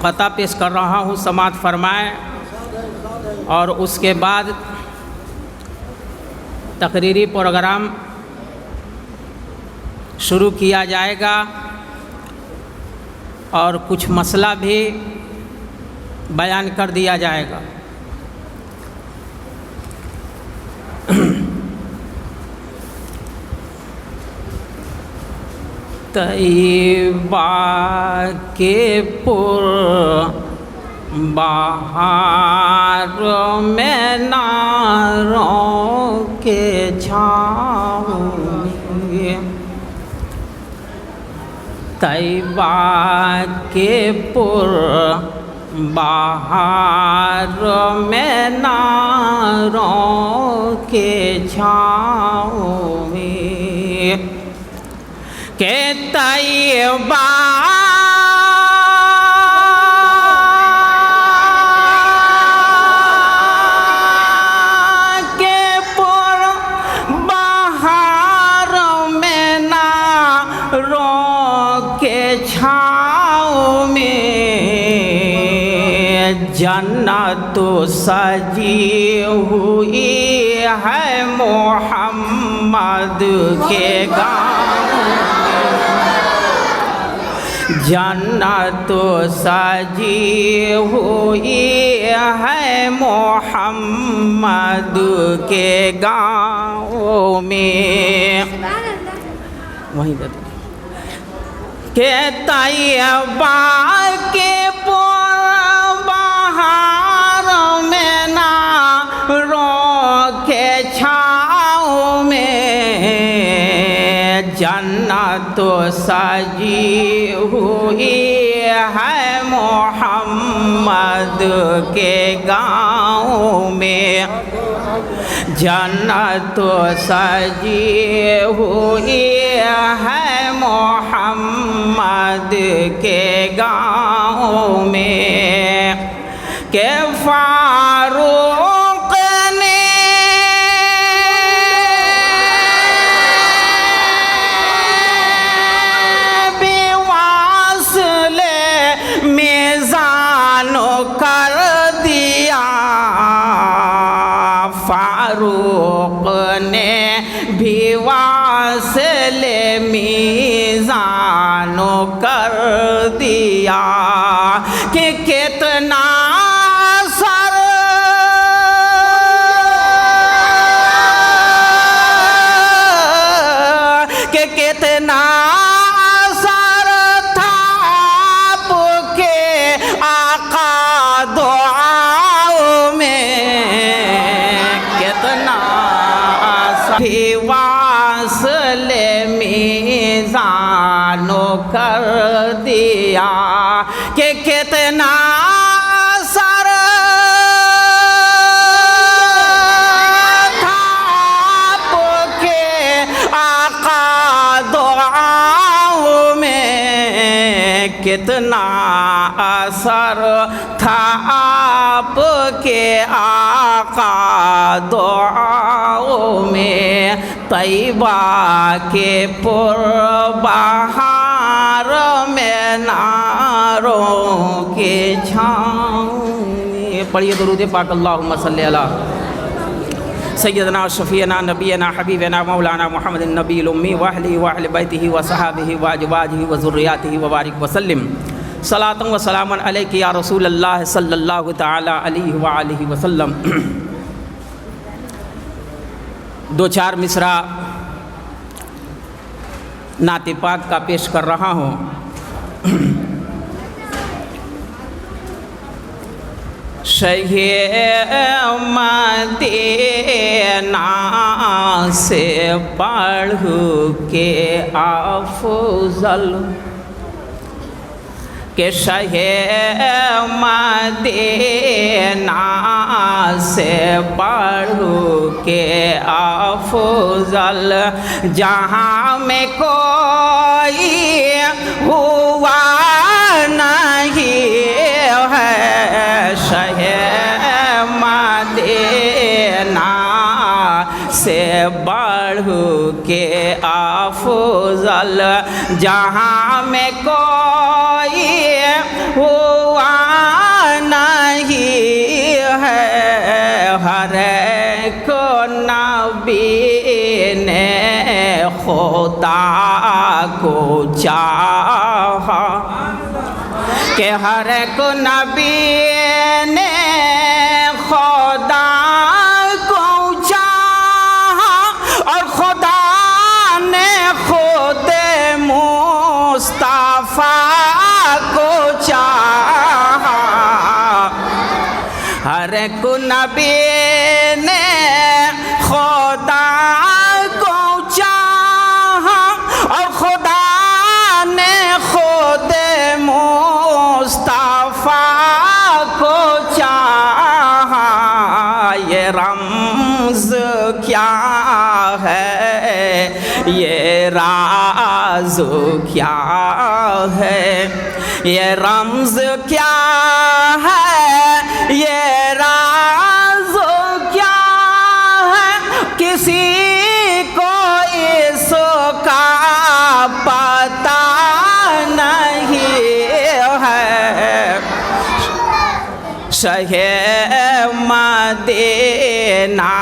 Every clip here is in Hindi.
ख़ता पेश कर रहा हूँ, समाअत फरमाएँ। और उसके बाद तकरीरी प्रोग्राम शुरू किया जाएगा और कुछ मसला भी बयान कर दिया जाएगा। तैयबा के पुर बहार में नारों के छाँव में, तैयबा के पुर बहार में नारों के छाँव में, के तैयबा के पुर बहार में नारों के छाँव में, जन्नत सजी हुई है मोहम्मद के गाँव, जन्नत सजी हुई है मोहम्मद के गाँव में। वहीं के तैयबा के पुर बहार में नारों के छाँव में, जन्नत सजी हुई है मोहम्मद के गाँव में, जन्नत सजी हुई है मोहम्मद के गाँव में, के फारूक ने भी वास्ले मीज़ान कर दिया, फारूक ने भी वास्ले मीज़ान कर दिया, कि कितना सर कि कितना सर था आपके आका दुआओं में, कितना भी वास्ले मीज़ान कर दिया, कि कितना सर था आपके आका दुआओं में, कितना असर था आपके आका दुआओं में, तैयबा के पुर बहार में नारों के छाँव में। पढ़िए दुरूद पाक। अल्लाहुम्मा सल्ली अला सय्यदना शफ़ीना नबीना हबीबना मौलाना मुहम्मद नबील उम्मी व अहली बैतिही व सहाबिही व अज़वाजिही व ज़ुर्रिय्यातिही व बारिक वसल्लिम सलातन व सलामन अलैका या रसूल अल्लाह सल्लल्लाहु तआला अलैहि व आलिहि वसल्लम। दो चार मिसरा नात पाक का पेश कर रहा हूँ। शहे मदीना से बढ़ के अफ़ज़ल, के शहे मदीना से बढ़ के अफ़ज़ल, जहाँ में कोई हुआ नहीं है, शहे मदीना से बढ़ के अफ़ज़ल, जहाँ में कोई हुआ खुदा को चाहा कि हर एक नबी ने खुदा को चाहा और खुदा ने खुद मुस्तफा को चाहा। हर एक नबी ने खुदा को चाहा और खुदा ने खुद मुस्तफा को चाहा। ये रम्ज़ क्या है, ये राज़ क्या है, ये रम्ज़ क्या है, ये राज़ क्या है, किसी को इसका पता नहीं है। शहे मदीना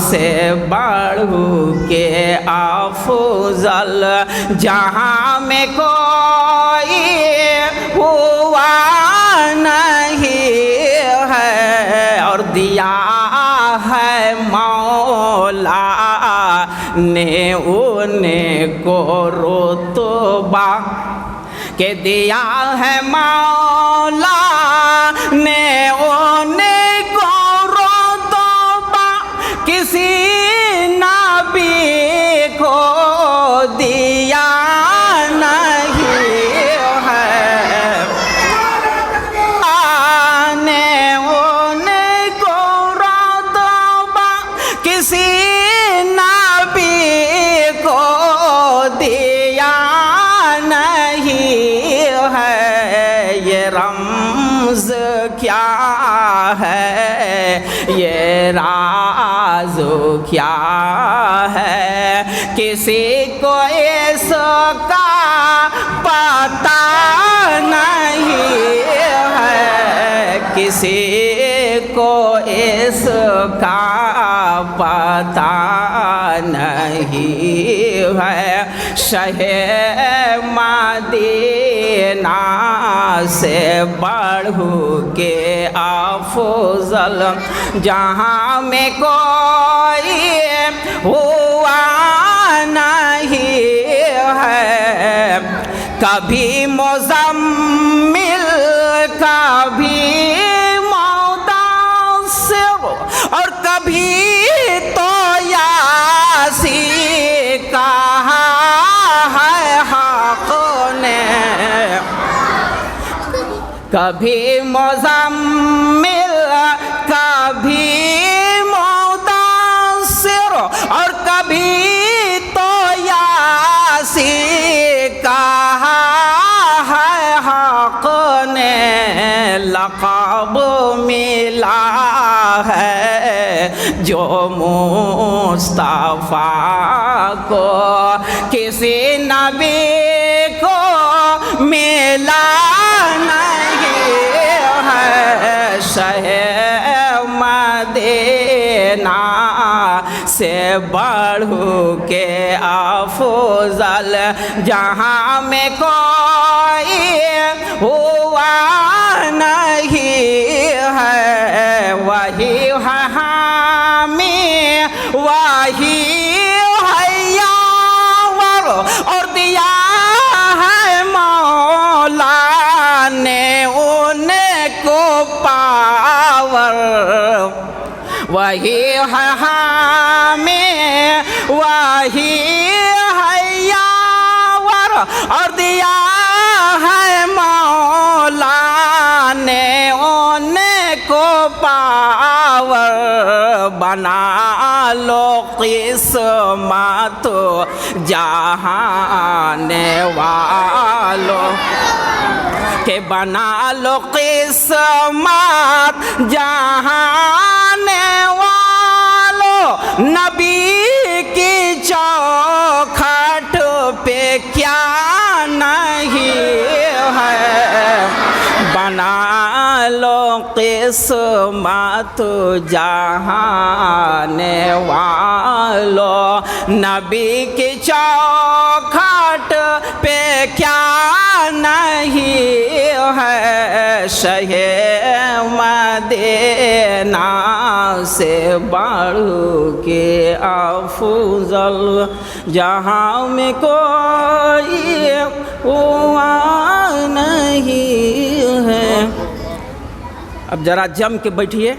से बढ़ के अफ़ज़ल जहाँ में कोई हुआ नहीं है। और दिया है मौला ने उनको रुतबा के दिया है मौला ने उनको रुतबा किसी नबी को दिया नहीं है। ने उनको रुतबा किसी नबी को दिया नहीं है। ये रम्ज़ क्या है, ये राज़ क्या है, किसी को इसका पता नहीं है, किसी को इसका पता नहीं है। शहे मदीना से बढ़ के अफ़ज़ल जहाँ में कोई हुआ नहीं है। कभी मुज़म्मिल कभी मुद्दस्सिर और कभी तो यासी कहा है हक़ ने। कभी मुज़म्मिल कभी मुद्दस्सिर और कभी तो यासी कहा है हक़ ने। लक़ब मिला है जो मुस्तफा को किसी नबी को मिला नहीं है। शहे मदीना से बढ़ के अफ़ज़ल जहाँ में कोई हुआ नहीं है। वही है हामी वही है यावर और दिया है मौला ने उनको पावर। वही है हामी वही है यावर और दिया है मौला ने उनको पावर। बना लो किस्मत जहाने वालों के बना लो किस्मत जहाने वालों। नबी की चौखट पे क्या नहीं है। बना लो किस्मत जहाने वालों, नबी की चौखट पे क्या नहीं है, शहे मदीना से बढ़ के अफजल जहाँ में कोई हुआ नहीं है। अब जरा जम के बैठिए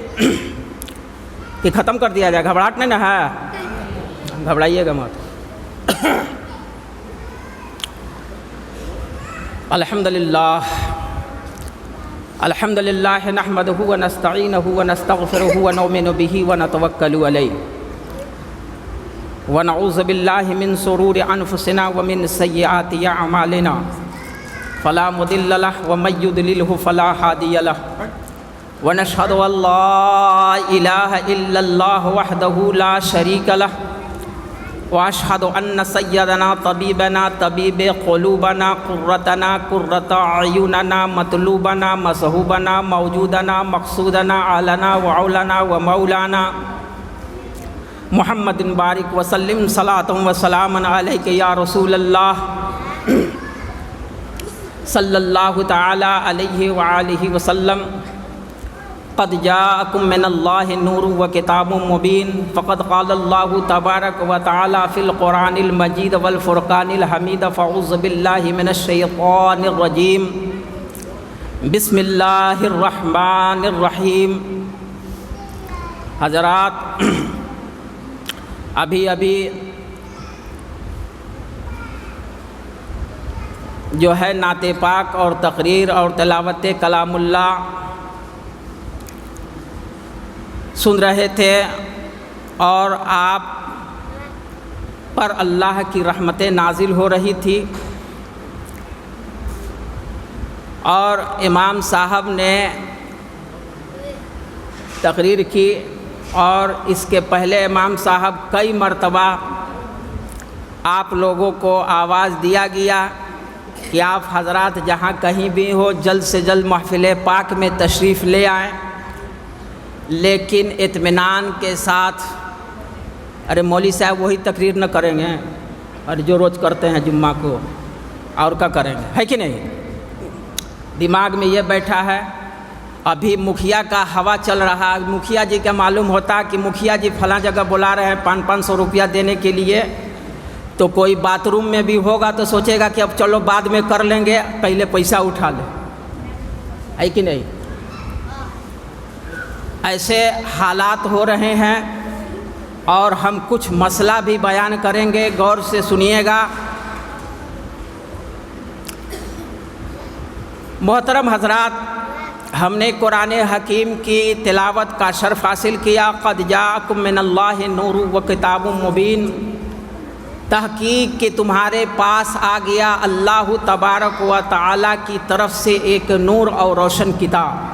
कि ख़त्म कर दिया जाए, घबराहट नहीं ना है, घबराइएगा मत। अल्हम्दुलिल्लाह अल्हम्दुलिल्लाह नहमदुहु व नस्तईनुहु व नस्तगफिरुहु व नुमिनु बिही व नतवक्कलु अलैहि व नऊज़ु बिल्लाहि मिन शुरूरि अनफुसिना व मिन सय्यिआति अमालिना फला मुदिल्ल लहु व मय युद्लिलहु फला हादिय लहु व नशहदु अल्ला इलाहा इल्लल्लाहु वहदहु ला शरीका लहु व अशहदु अन्न सय्यदना तबीबना तबीब क़ुलूबना क़ुर्रतना क़ुर्रत अयुनना मतलूबना मसहूबना मौजूदना मक़सूदना आलना व औलना व मौलाना मुहम्मदिन बारिक वसल्लिम सलातुम व सलामन अलैका या रसूलल्लाह सल्लल्लाहु तआला अलैहि व आलिहि वसल्लम। क़द जाअकुम मिनल्लाहि नूरुन व किताबुम मुबीन फ़क़द क़ालल्लाहु तबारक व तआला फ़िल क़ुरानिल मजीद वल फ़ुरक़ानिल हमीद फ़अऊज़ु बिल्लाहि मिनश शैतानिर रजीम बिस्मिल्लाहिर रहमानिर रहीम। हज़रात, अभी अभी जो है नाते पाक और तकरीर और तिलावत कलामुल्लाह सुन रहे थे और आप पर अल्लाह की रहमतें नाजिल हो रही थी और इमाम साहब ने तकरीर की और इसके पहले इमाम साहब कई मर्तबा आप लोगों को आवाज़ दिया गया कि आप हज़रात जहाँ कहीं भी हो जल्द से जल्द महफ़िल पाक में तशरीफ़ ले आएँ, लेकिन इत्मीनान के साथ। अरे मौली साहब वही तकरीर न करेंगे और जो रोज़ करते हैं जुम्मा को, और क्या करेंगे, है कि नहीं? दिमाग में ये बैठा है। अभी मुखिया का हवा चल रहा है, मुखिया जी का मालूम होता कि मुखिया जी फलां जगह बुला रहे हैं 500 रुपया देने के लिए, तो कोई बाथरूम में भी होगा तो सोचेगा कि अब चलो बाद में कर लेंगे, पहले पैसा उठा ले, है कि नहीं? ऐसे हालात हो रहे हैं और हम कुछ मसला भी बयान करेंगे, गौर से सुनिएगा। मोहतरम हज़रात, हमने कुरान हकीम की तिलावत का शर्फ हासिल किया। क़द जाअकुम मिनल्लाहि नूरुन व किताबुम मुबीन, तहकीक कि तुम्हारे पास आ गया अल्लाह तबारक व तआला की तरफ से एक नूर और रोशन किताब।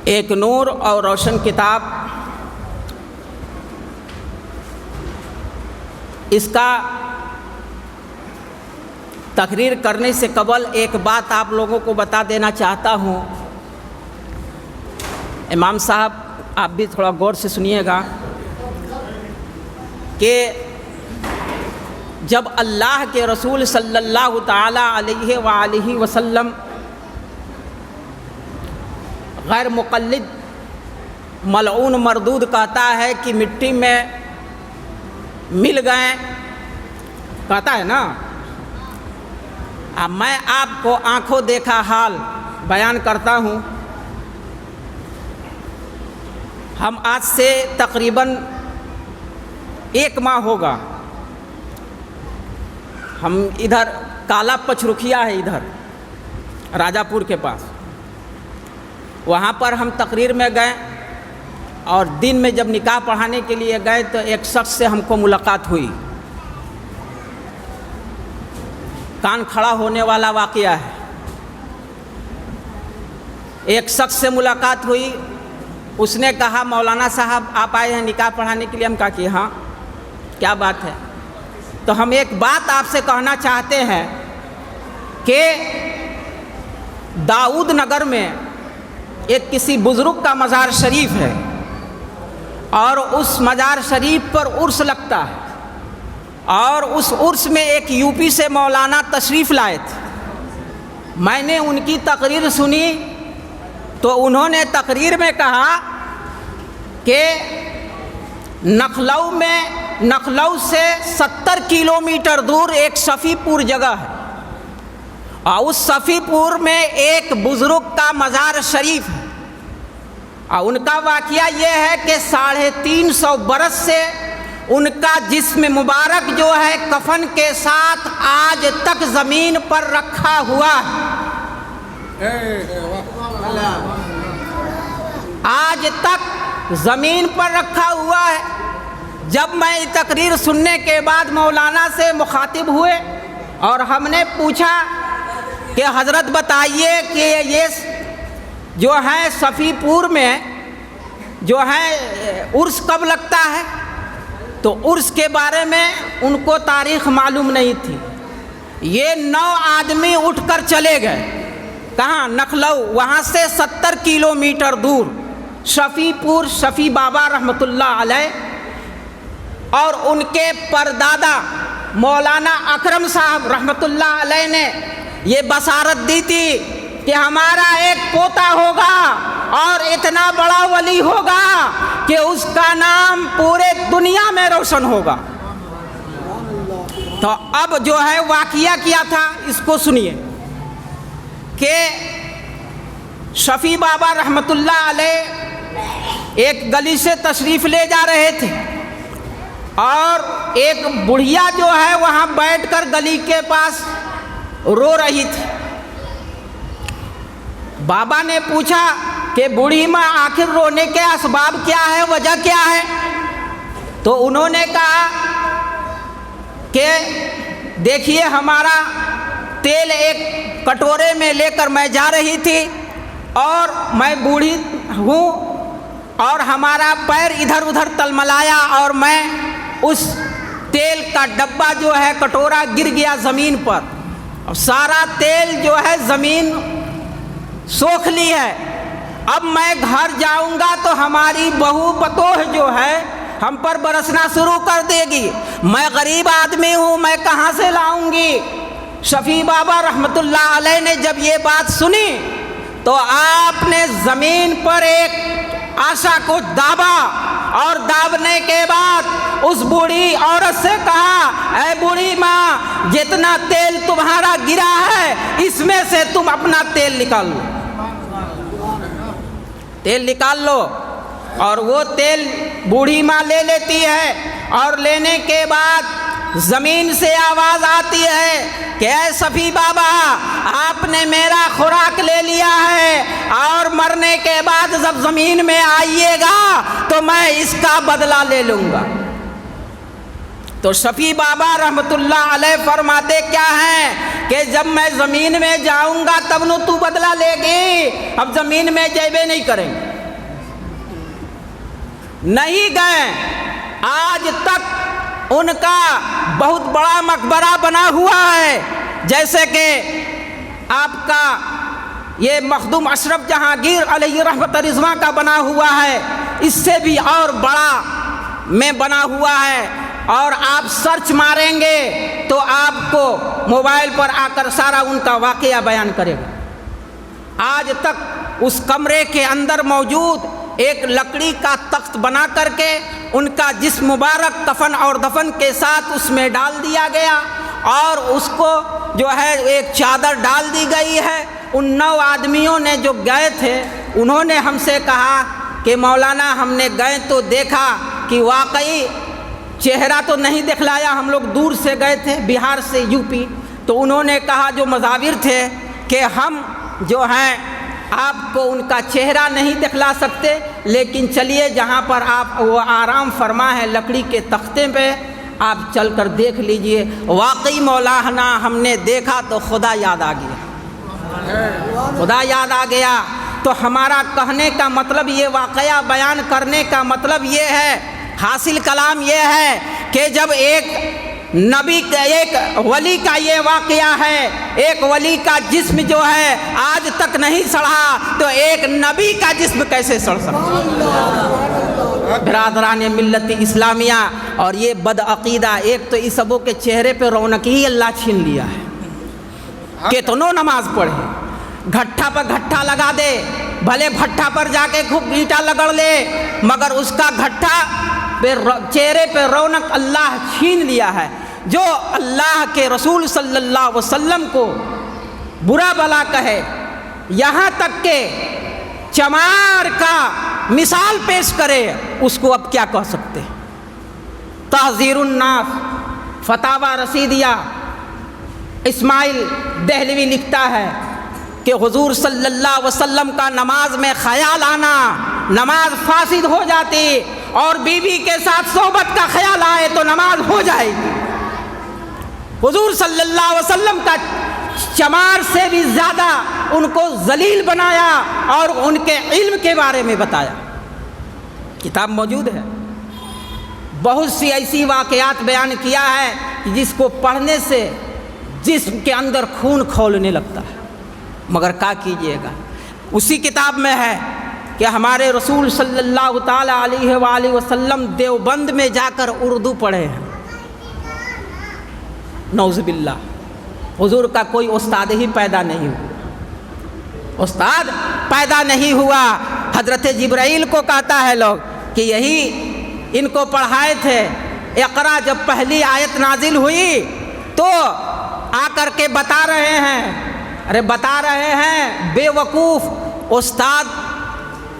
एक नूर और रोशन किताब, इसका तकरीर करने से कबल एक बात आप लोगों को बता देना चाहता हूँ। इमाम साहब आप भी थोड़ा गौर से सुनिएगा कि जब अल्लाह के रसूल सल्लल्लाहु ताला अलैहि व आलिहि वसल्लम गैर मुक़ल्लिद मलऊन मरदूद कहता है कि मिट्टी में मिल गए, कहता है ना। अब मैं आपको आंखों देखा हाल बयान करता हूँ। हम आज से तकरीबन 1 माह होगा, हम इधर काला पचरुखिया है, इधर राजापुर के पास, वहाँ पर हम तकरीर में गए और दिन में जब निकाह पढ़ाने के लिए गए तो एक शख्स से हमको मुलाकात हुई। कान खड़ा होने वाला वाक़या है। एक शख्स से मुलाकात हुई, उसने कहा मौलाना साहब आप आए हैं निकाह पढ़ाने के लिए। हम कहा कि हाँ, क्या बात है? तो हम एक बात आपसे कहना चाहते हैं कि दाऊद नगर में एक किसी बुज़ुर्ग का मज़ार शरीफ है और उस मज़ार शरीफ पर उर्स लगता है, और उस उर्स में एक यूपी से मौलाना तशरीफ़ लाए थे। मैंने उनकी तकरीर सुनी तो उन्होंने तकरीर में कहा कि नखलऊ से 70 किलोमीटर दूर एक शफ़ीपुर जगह है, और उस शफ़ीपुर में एक बुज़ुर्ग का मज़ार शरीफ है, और उनका वाक़या ये है कि 350 बरस से उनका जिस्म मुबारक जो है कफन के साथ आज तक ज़मीन पर रखा हुआ है। आज तक ज़मीन पर रखा हुआ है। जब मैं तकरीर सुनने के बाद मौलाना से मुखातिब हुए और हमने पूछा कि हज़रत बताइए कि ये जो है शफ़ीपुर में जो है उर्स कब लगता है, तो उर्स के बारे में उनको तारीख़ मालूम नहीं थी। ये 9 आदमी उठकर चले गए, कहाँ? नखलऊ, वहाँ से 70 किलोमीटर दूर शफ़ीपुर, शफ़ी बाबा रहमतुल्लाह अलैह, और उनके परदादा मौलाना अकरम साहब रहमतुल्लाह अलैह ने ये बसारत दी थी कि हमारा एक पोता होगा और इतना बड़ा वली होगा कि उसका नाम पूरे दुनिया में रोशन होगा। तो अब जो है वाक़या क्या था इसको सुनिए कि शफ़ी बाबा रहमतुल्लाह अलैह एक गली से तशरीफ़ ले जा रहे थे, और एक बुढ़िया जो है वहाँ बैठकर गली के पास रो रही थी। बाबा ने पूछा कि बूढ़ी माँ आखिर रोने के असबाब क्या है, वजह क्या है? तो उन्होंने कहा कि देखिए हमारा तेल एक कटोरे में लेकर मैं जा रही थी और मैं बूढ़ी हूँ और हमारा पैर इधर उधर तलमलाया और मैं उस तेल का डब्बा जो है कटोरा गिर गया ज़मीन पर, और सारा तेल जो है ज़मीन सोख ली है। अब मैं घर जाऊंगा तो हमारी बहू बतोह जो है हम पर बरसना शुरू कर देगी। मैं गरीब आदमी हूँ, मैं कहाँ से लाऊंगी? शफ़ी बाबा रहमतुल्लाह अलैह ने जब ये बात सुनी तो आपने ज़मीन पर एक आशा को दाबा, और दाबने के बाद उस बूढ़ी औरत से कहा, ऐ बूढ़ी माँ, जितना तेल तुम्हारा गिरा है इसमें से तुम अपना तेल निकाल लो, तेल निकाल लो। और वो तेल बूढ़ी माँ ले लेती है, और लेने के बाद ज़मीन से आवाज़ आती है कि ऐ शफ़ी बाबा, आपने मेरा खुराक ले लिया है और मरने के बाद जब ज़मीन में आइएगा तो मैं इसका बदला ले लूँगा। तो शफ़ी बाबा रहमतुल्लाह अलैह फरमाते क्या हैं कि जब मैं ज़मीन में जाऊँगा तब न तू बदला लेगी, अब ज़मीन में जेबे नहीं करेंगे। नहीं गए। आज तक उनका बहुत बड़ा मकबरा बना हुआ है, जैसे कि आपका ये मखदूम अशरफ जहांगीर अलैहि रहमत रिज़वा का बना हुआ है, इससे भी और बड़ा में बना हुआ है। और आप सर्च मारेंगे तो आपको मोबाइल पर आकर सारा उनका वाक़या बयान करेगा। आज तक उस कमरे के अंदर मौजूद एक लकड़ी का तख्त बना करके उनका जिस्म मुबारक कफन और दफन के साथ उसमें डाल दिया गया, और उसको जो है एक चादर डाल दी गई है। उन 9 आदमियों ने जो गए थे उन्होंने हमसे कहा कि मौलाना, हमने गए तो देखा कि वाकई चेहरा तो नहीं दिखलाया, हम लोग दूर से गए थे बिहार से यूपी। तो उन्होंने कहा जो मज़ाविर थे कि हम जो हैं आपको उनका चेहरा नहीं दिखला सकते, लेकिन चलिए जहाँ पर आप वो आराम फरमा है लकड़ी के तख्ते पे, आप चलकर देख लीजिए। वाकई मौलाना हमने देखा तो खुदा याद आ गया, खुदा याद आ गया। तो हमारा कहने का मतलब ये, वाक़या बयान करने का मतलब ये है, हासिल कलाम ये है कि जब एक नबी का, एक वली का ये वाकया है, एक वली का जिस्म जो है आज तक नहीं सड़ा, तो एक नबी का जिस्म कैसे सड़ सकता है? बिरादरान मिल्लत इस्लामिया, और ये बदअकीदा, एक तो इस सबों के चेहरे पे रौनक ही अल्लाह छीन लिया है। कितनों नमाज पढ़े, घट्टा पर घट्टा लगा दे, भले भट्ठा पर जाके खूब ईंटा लगड़ ले, मगर उसका घट्टा पे चेहरे पे रौनक अल्लाह छीन लिया है। जो अल्लाह के रसूल सल्लल्लाहु अलैहि वसल्लम को बुरा भला कहे, यहाँ तक के चमार का मिसाल पेश करे, उसको अब क्या कह सकते हैं? तहज़ीरुन नास फतावा रसीदिया इस्माइल दहलवी लिखता है कि हुजूर सल्लल्लाहु अलैहि वसल्लम का नमाज में ख्याल आना, नमाज फासिद हो जाती, और बीवी के साथ सोहबत का ख्याल आए तो नमाज हो जाएगी। हुजूर सल्लल्लाहु अलैहि वसल्लम का चमार से भी ज़्यादा उनको जलील बनाया और उनके इल्म के बारे में बताया। किताब मौजूद है, बहुत सी ऐसी वाक़यात बयान किया है कि जिसको पढ़ने से जिस्म के अंदर खून खौलने लगता है। मगर क्या कीजिएगा, उसी किताब में है कि हमारे रसूल सल्लल्लाहु ताला अलैहि वसल्लम देवबंद में जाकर उर्दू पढ़े हैं। नौज़ुबिल्लाह, हुजूर का कोई उस्ताद ही पैदा नहीं हुआ, उस्ताद पैदा नहीं हुआ। हज़रत जिब्राइल को कहता है लोग कि यही इनको पढ़ाए थे। इक़रा जब पहली आयत नाजिल हुई तो आकर के बता रहे हैं, अरे बता रहे हैं बेवकूफ़, उस्ताद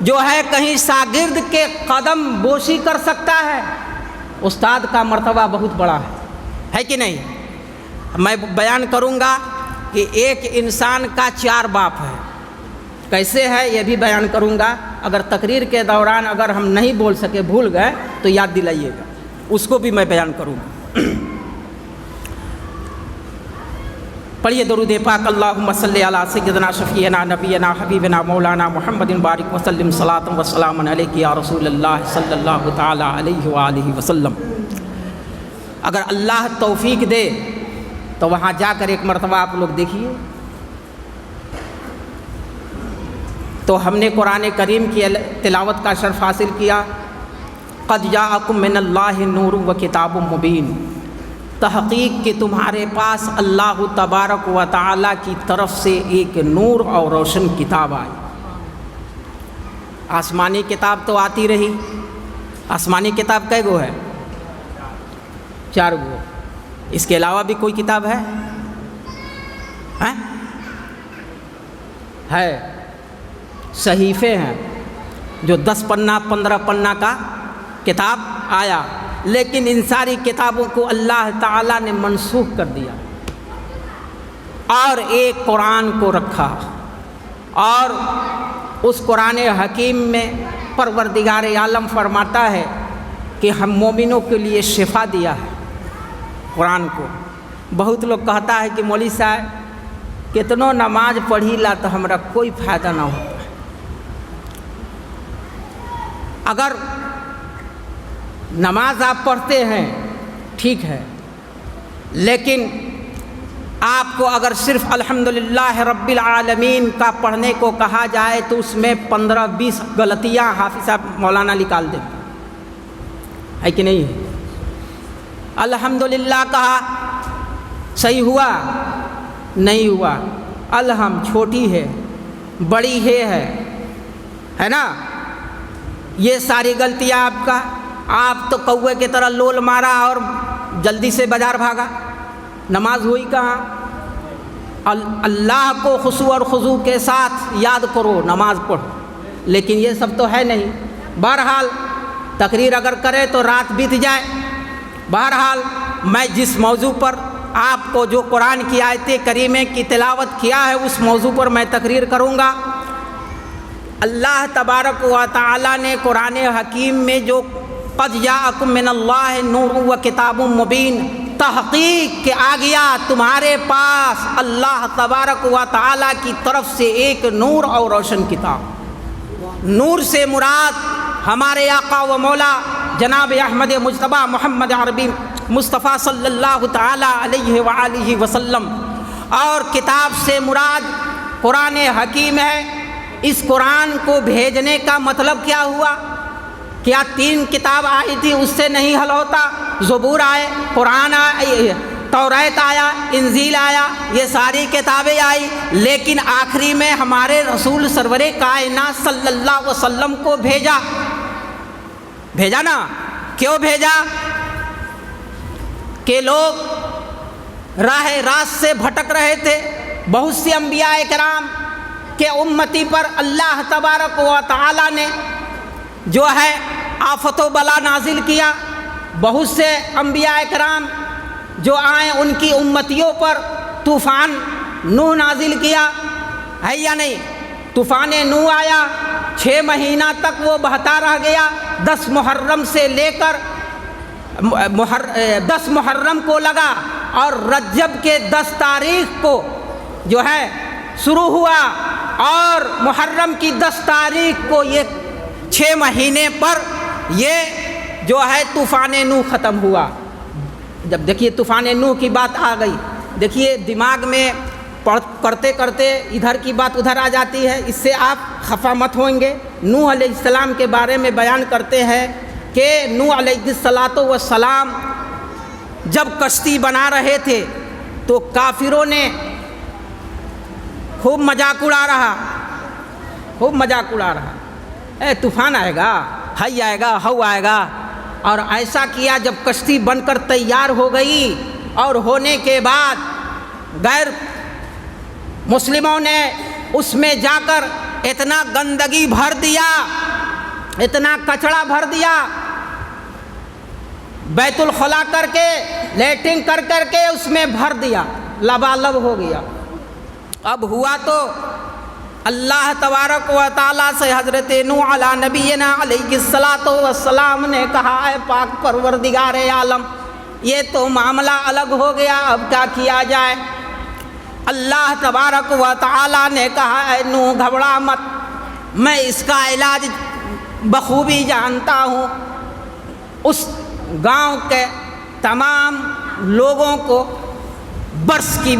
जो है कहीं शागिर्द के कदम बोशी कर सकता है? उस्ताद का मर्तबा बहुत बड़ा है कि नहीं? मैं बयान करूंगा कि एक इंसान का 4 बाप है, कैसे है ये भी बयान करूंगा। अगर तकरीर के दौरान अगर हम नहीं बोल सके, भूल गए, तो याद दिलाइएगा, उसको भी मैं बयान करूंगा। पढ़िए दरूद पाक, अल्लाहुम्मा सल्ली अला सय्यदना शफीना नबीना हबीबना मौलाना मुहम्मदिन बारिक वसल्लम सलातन व सलामन अलैका या रसूलल्लाह सल्लल्लाहु ताला अलैहि व आलिहि वसल्लम। अगर अल्लाह तौफीक दे तो वहाँ जाकर एक मरतबा आप लोग देखिए, तो हमने कुरान करीम की तिलावत का शर्फ हासिल किया। क़द जाअकुम मिनल्लाहि नूरुन व किताबुम मुबीन, तहक़ीक़ कि तुम्हारे पास अल्लाह तबारक व तआला की तरफ से एक नूर और रोशन किताब आई। आसमानी किताब तो आती रही, आसमानी किताब कै गो है? 4 गो। इसके अलावा भी कोई किताब है? है सहीफ़े हैं, जो 10 पन्ना 15 पन्ना का किताब आया, लेकिन इन सारी किताबों को अल्लाह ताला ने मनसूख कर दिया और एक कुरान को रखा। और उस कुरान हकीम में परवरदिगार आलम फरमाता है कि हम मोमिनों के लिए शिफा दिया है कुरान को। बहुत लोग कहता है कि मौलवी साहब कितनों नमाज पढ़ी ला तो हमरा कोई फ़ायदा ना होता। अगर नमाज आप पढ़ते हैं ठीक है, लेकिन आपको अगर सिर्फ़ अल्हम्दुलिल्लाह रब्बिल आलमीन का पढ़ने को कहा जाए तो उसमें 15-20 गलतियाँ हाफिज़ साहब मौलाना निकाल देते है कि नहीं? अल्हम्दुलिल्लाह कहा, सही हुआ? नहीं हुआ। अलहम छोटी है, बड़ी है ना? ये सारी गलतियाँ आपका, आप तो कौवे की तरह लोल मारा और जल्दी से बाजार भागा, नमाज हुई कहाँ? अल्लाह को खुशू और खुजू के साथ याद करो, नमाज पढ़ो, लेकिन ये सब तो है नहीं। बहरहाल तकरीर अगर करे तो रात बीत जाए। बहरहाल मैं जिस मौजू पर आपको जो कुरान की आयत करीमे की तिलावत किया है उस मौजू पर मैं तकरीर करूँगा। अल्लाह तबारक व तआला ने कुरान हकीम में जो क़द जाअकुम मिनल्लाहि नूरुन व किताबुम मुबीन, तहक़ीक़ के आ गया तुम्हारे पास अल्लाह तबारक व तआला की तरफ से एक नूर और रोशन किताब। नूर से मुराद हमारे आका व मौला जनाब अहमद मुज्तबा मोहम्मद अरबी मुस्तफ़ा सल्लल्लाहु ताला अलैहि वसल्लम। और किताब से मुराद कुरान हकीम है। इस कुरान को भेजने का मतलब क्या हुआ? क्या 3 किताब आई थी उससे नहीं हल होता? ज़बूर आए, कुरान आए, तौरात आया, इंजील आया, ये सारी किताबें आई, लेकिन आखिरी में हमारे रसूल सरवरे कायनात सल्लल्लाहु अलैहि वसल्लम को भेजा ना। क्यों भेजा? कि लोग राह से भटक रहे थे। बहुत से अंबिया इकराम के उम्मती पर अल्लाह तबारक व तआला ने जो है आफत व बला नाजिल किया। बहुत से अंबिया इकराम जो आए उनकी उम्मतियों पर तूफ़ान नूह नाजिल किया है या नहीं? तूफ़ान नूह आया, 6 महीना तक वो बहता रह गया। 10 मुहर्रम से लेकर 10 मुहर्रम को लगा और रज्जब के 10 तारीख को जो है शुरू हुआ और मुहर्रम की 10 तारीख को ये 6 महीने पर ये जो है तूफ़ान नूह ख़त्म हुआ। जब देखिए तूफ़ान नूह की बात आ गई, देखिए दिमाग में करते करते इधर की बात उधर आ जाती है। इससे आप खफा मत होंगे। नूह अलैहिस्सलाम के बारे में बयान करते हैं कि नूह अलैहिस्सलातो वस्सलाम जब कश्ती बना रहे थे तो काफिरों ने खूब मजाक उड़ा रहा। तूफ़ान आएगा, हई आएगा, हऊ आएगा। और ऐसा किया जब कश्ती बनकर तैयार हो गई और होने के बाद गैर मुस्लिमों ने उसमें जाकर इतना गंदगी भर दिया, इतना कचरा भर दिया, बैतुल खला करके लेटिंग कर करके उसमें भर दिया, लबालब हो गया। अब हुआ तो अल्लाह तबारक व तआला से हज़रत नूह अला नबीना अलैहिस्सलातो वस्सलाम ने कहा है पाक परवरदिगारे आलम, ये तो मामला अलग हो गया, अब क्या किया जाए? अल्लाह तबारक व तआला ने कहा है नूह घबरा मत, मैं इसका इलाज बखूबी जानता हूँ। उस गांव के तमाम लोगों को बर्स की